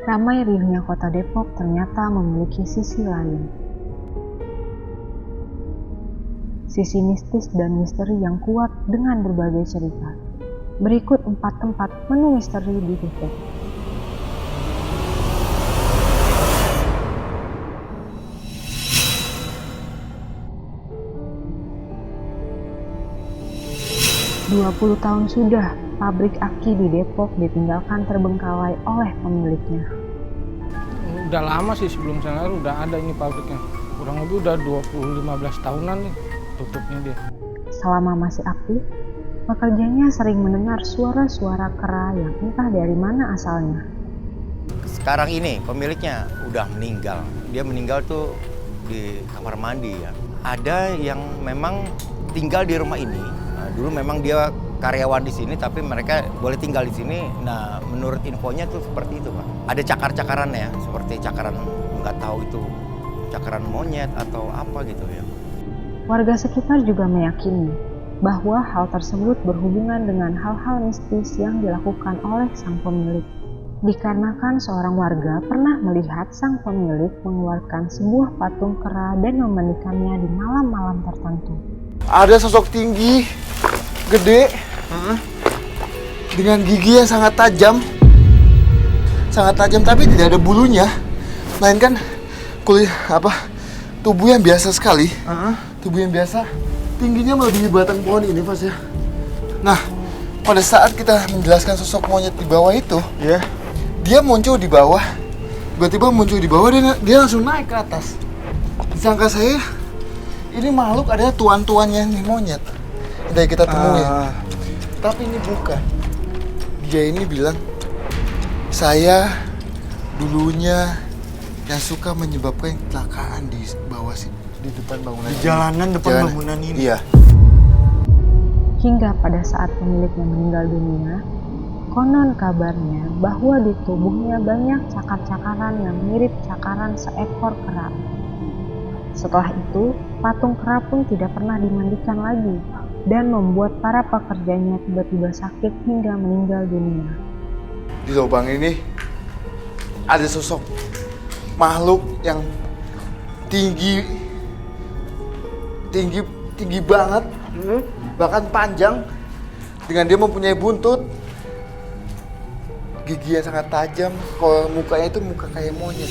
Ramai riuhnya kota Depok ternyata memiliki sisi lain. Sisi mistis dan misteri yang kuat dengan berbagai cerita. Berikut 4 tempat menu misteri di Depok. "20 tahun sudah pabrik aki di Depok ditinggalkan terbengkalai oleh pemiliknya." Udah lama sih, sebelum saya udah ada ini pabriknya. Kurang lebih udah 15 tahunan nih tutupnya dia. Selama masih aktif, pekerjanya sering mendengar suara-suara kera yang entah dari mana asalnya. Sekarang ini pemiliknya udah meninggal. Dia meninggal tuh di kamar mandi ya. Ada yang memang tinggal di rumah ini. Nah, dulu memang dia karyawan di sini, tapi mereka boleh tinggal di sini. Nah, menurut infonya tuh seperti itu, Pak. Ada cakar-cakaran ya, seperti cakaran, nggak tahu itu cakaran monyet atau apa gitu ya. Warga sekitar juga meyakini bahwa hal tersebut berhubungan dengan hal-hal mistis yang dilakukan oleh sang pemilik. Dikarenakan seorang warga pernah melihat sang pemilik mengeluarkan sebuah patung kera dan memandikannya di malam-malam tertentu. Ada sosok tinggi, gede, dengan gigi yang sangat tajam. Sangat tajam, tapi tidak ada bulunya. Melainkan tubuh yang biasa sekali. Tubuh yang biasa, tingginya melebihi batang pohon ini, Mas ya. Nah, pada saat kita menjelaskan sosok monyet di bawah itu, dia muncul di bawah. Tiba-tiba muncul di bawah dan dia langsung naik ke atas. Disangka saya, ini makhluk adalah tuan-tuannya nih monyet yang kita temui. Tapi ini bukan. Dia ini bilang, saya dulunya yang suka menyebabkan kecelakaan di bawah sini, di depan bangunan. Di jalanan depan bangunan ini. Iya. Hingga pada saat pemiliknya meninggal dunia, konon kabarnya bahwa di tubuhnya banyak cakar-cakaran yang mirip cakaran seekor kera. Setelah itu, patung kera pun tidak pernah dimandikan lagi dan membuat para pekerjanya tiba-tiba sakit hingga meninggal dunia. Di lubang ini ada sosok makhluk yang tinggi banget, bahkan panjang, dengan dia mempunyai buntut, gigi yang sangat tajam. Kalau mukanya itu muka kayak monyet.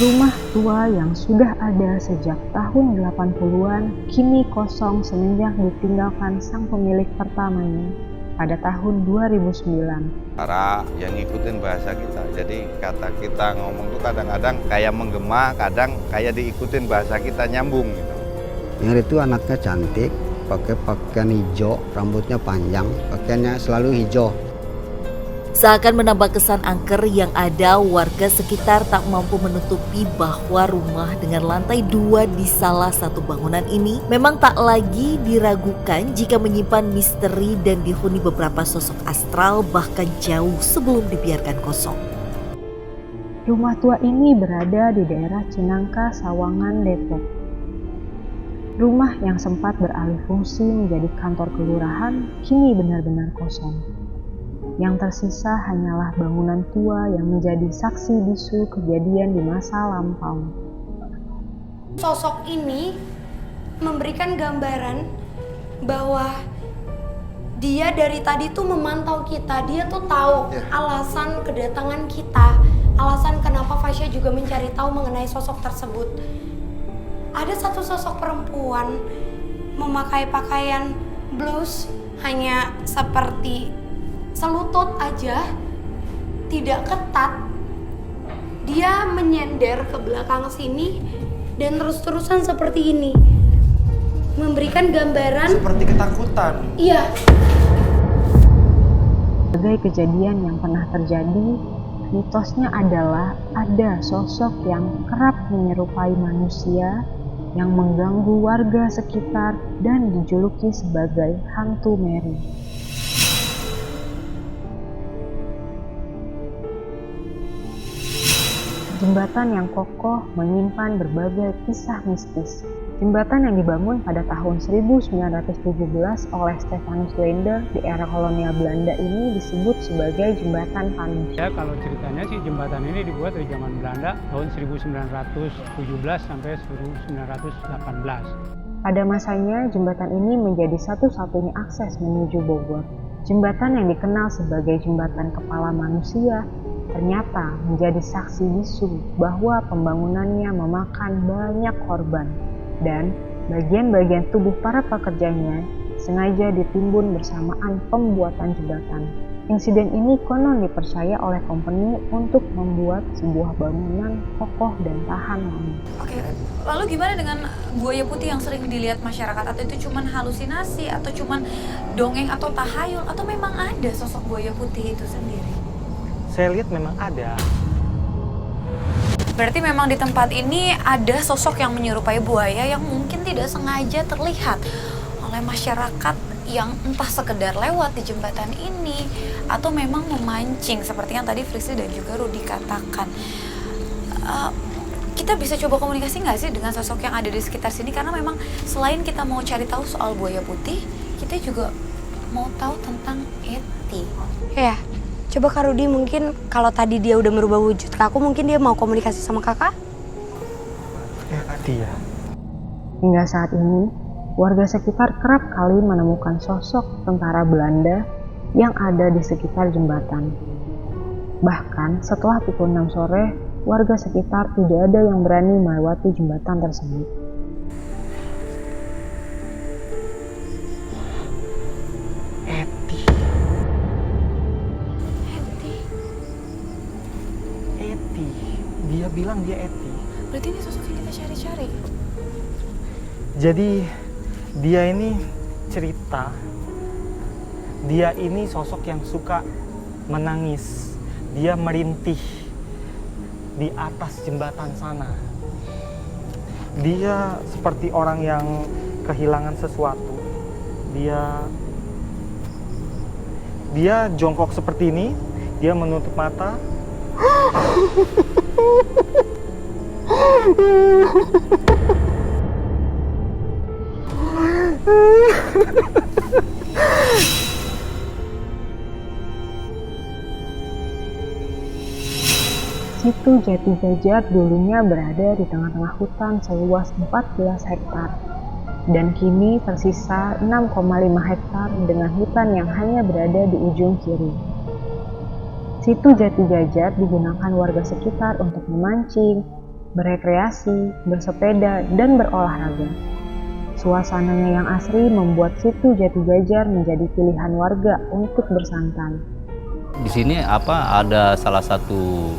Rumah tua yang sudah ada sejak tahun 80-an kini kosong semenjak ditinggalkan sang pemilik pertamanya pada tahun 2009. Cara yang ngikutin bahasa kita, jadi kata kita ngomong tuh kadang-kadang kayak menggema, kadang kayak diikutin bahasa kita, nyambung gitu. Yang itu anaknya cantik, pakai pakaian hijau, rambutnya panjang, pakaiannya selalu hijau. Seakan menambah kesan angker yang ada, warga sekitar tak mampu menutupi bahwa rumah dengan lantai 2 di salah satu bangunan ini memang tak lagi diragukan jika menyimpan misteri dan dihuni beberapa sosok astral bahkan jauh sebelum dibiarkan kosong. Rumah tua ini berada di daerah Cinangka, Sawangan, Depok. Rumah yang sempat beralih fungsi menjadi kantor kelurahan kini benar-benar kosong. Yang tersisa hanyalah bangunan tua yang menjadi saksi bisu kejadian di masa lampau. Sosok ini memberikan gambaran bahwa dia dari tadi tuh memantau kita. Dia tuh tahu alasan kedatangan kita, alasan kenapa Fasya juga mencari tahu mengenai sosok tersebut. Ada satu sosok perempuan memakai pakaian blus hanya seperti selutut aja, tidak ketat. Dia menyender ke belakang sini dan terus-terusan seperti ini, memberikan gambaran Seperti ketakutan. iya. Sebagai kejadian yang pernah terjadi, mitosnya adalah ada sosok yang kerap menyerupai manusia yang mengganggu warga sekitar dan dijuluki sebagai hantu Mary. Jembatan yang kokoh menyimpan berbagai kisah mistis. Jembatan yang dibangun pada tahun 1917 oleh Stephanus Lender di era kolonial Belanda ini disebut sebagai Jembatan Panus. Ya, kalau ceritanya sih jembatan ini dibuat dari zaman Belanda tahun 1917 sampai 1918. Pada masanya, jembatan ini menjadi satu-satunya akses menuju Bogor. Jembatan yang dikenal sebagai Jembatan Kepala Manusia ternyata menjadi saksi bisu bahwa pembangunannya memakan banyak korban dan bagian-bagian tubuh para pekerjanya sengaja ditimbun bersamaan pembuatan jembatan. Insiden ini konon dipercaya oleh company untuk membuat sebuah bangunan kokoh dan tahan lama. Oke, lalu gimana dengan buaya putih yang sering dilihat masyarakat? Atau itu cuman halusinasi, atau cuman dongeng atau tahayul, atau memang ada sosok buaya putih itu sendiri? Saya lihat memang ada. Berarti memang di tempat ini ada sosok yang menyerupai buaya yang mungkin tidak sengaja terlihat oleh masyarakat yang entah sekedar lewat di jembatan ini atau memang memancing seperti yang tadi Frisly dan juga Rudy katakan. Kita bisa coba komunikasi nggak sih dengan sosok yang ada di sekitar sini? Karena memang selain kita mau cari tahu soal buaya putih, kita juga mau tahu tentang Eti. Ya, coba Kak Rudy, mungkin kalau tadi dia udah merubah wujud ke aku, mungkin dia mau komunikasi sama kakak? Eti ya. Hingga saat ini, warga sekitar kerap kali menemukan sosok tentara Belanda yang ada di sekitar jembatan. Bahkan setelah pukul 6 sore, warga sekitar tidak ada yang berani melewati jembatan tersebut. Eti. Dia bilang dia Eti. Berarti ini sosok yang kita cari-cari. Jadi dia ini cerita, dia ini sosok yang suka menangis. Dia merintih di atas jembatan sana. Dia seperti orang yang kehilangan sesuatu. Dia jongkok seperti ini, dia menutup mata. Situ Jati Jajar dulunya berada di tengah-tengah hutan seluas 14 hektar dan kini tersisa 6,5 hektar dengan hutan yang hanya berada di ujung kiri. Situ Jati Jajar digunakan warga sekitar untuk memancing, berekreasi, bersepeda, dan berolahraga. Suasananya yang asri membuat Situ Jati Jajar menjadi pilihan warga untuk bersantai. Di sini ada salah satu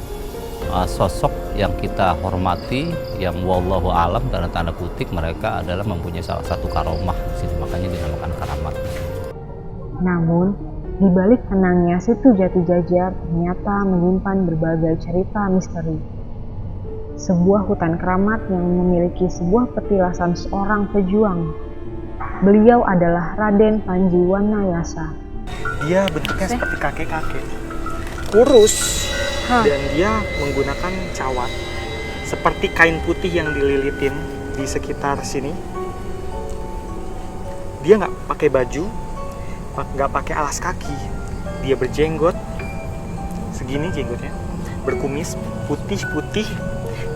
sosok yang kita hormati, yang wallahu alam dalam tanda kutip, mereka adalah mempunyai salah satu karomah di sini, makanya dinamakan karamat. Namun, di balik tenangnya Situ Jati Jajar ternyata menyimpan berbagai cerita misteri. Sebuah hutan keramat yang memiliki sebuah petilasan seorang pejuang. Beliau adalah Raden Panji Wanayasa. Dia bentuknya seperti kakek-kakek, kurus, dan dia menggunakan cawat seperti kain putih yang dililitin di sekitar sini. Dia nggak pakai baju, nggak pakai alas kaki. Dia berjenggot segini jenggotnya, berkumis putih-putih,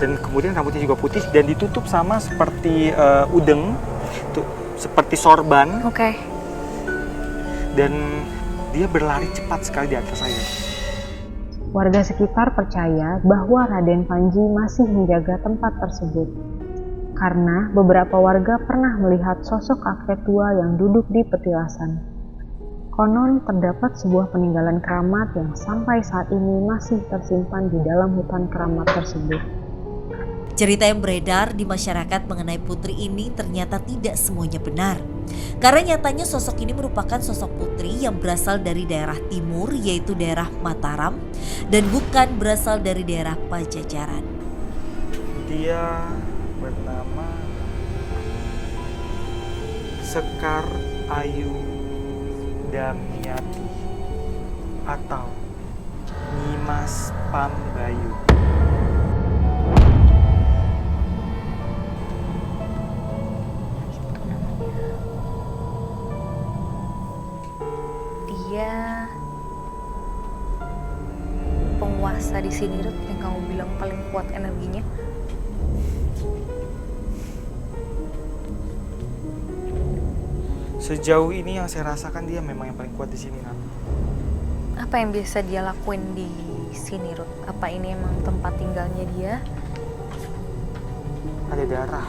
dan kemudian rambutnya juga putih dan ditutup sama seperti udeng, seperti sorban. Oke. Dan dia berlari cepat sekali di atas saya. Warga sekitar percaya bahwa Raden Panji masih menjaga tempat tersebut karena beberapa warga pernah melihat sosok kakek tua yang duduk di petilasan. Konon terdapat sebuah peninggalan keramat yang sampai saat ini masih tersimpan di dalam hutan keramat tersebut. Cerita yang beredar di masyarakat mengenai putri ini ternyata tidak semuanya benar. Karena nyatanya sosok ini merupakan sosok putri yang berasal dari daerah timur, yaitu daerah Mataram, dan bukan berasal dari daerah Pajajaran. Dia bernama Sekar Ayu Damiati atau Nyimas Pambayu. dia penguasa di sini, Rut, yang kamu bilang paling kuat energinya? Sejauh ini yang saya rasakan dia memang yang paling kuat di sini, Nat. Apa yang biasa dia lakuin di sini, Rut? Apa ini emang tempat tinggalnya dia? Ada darah.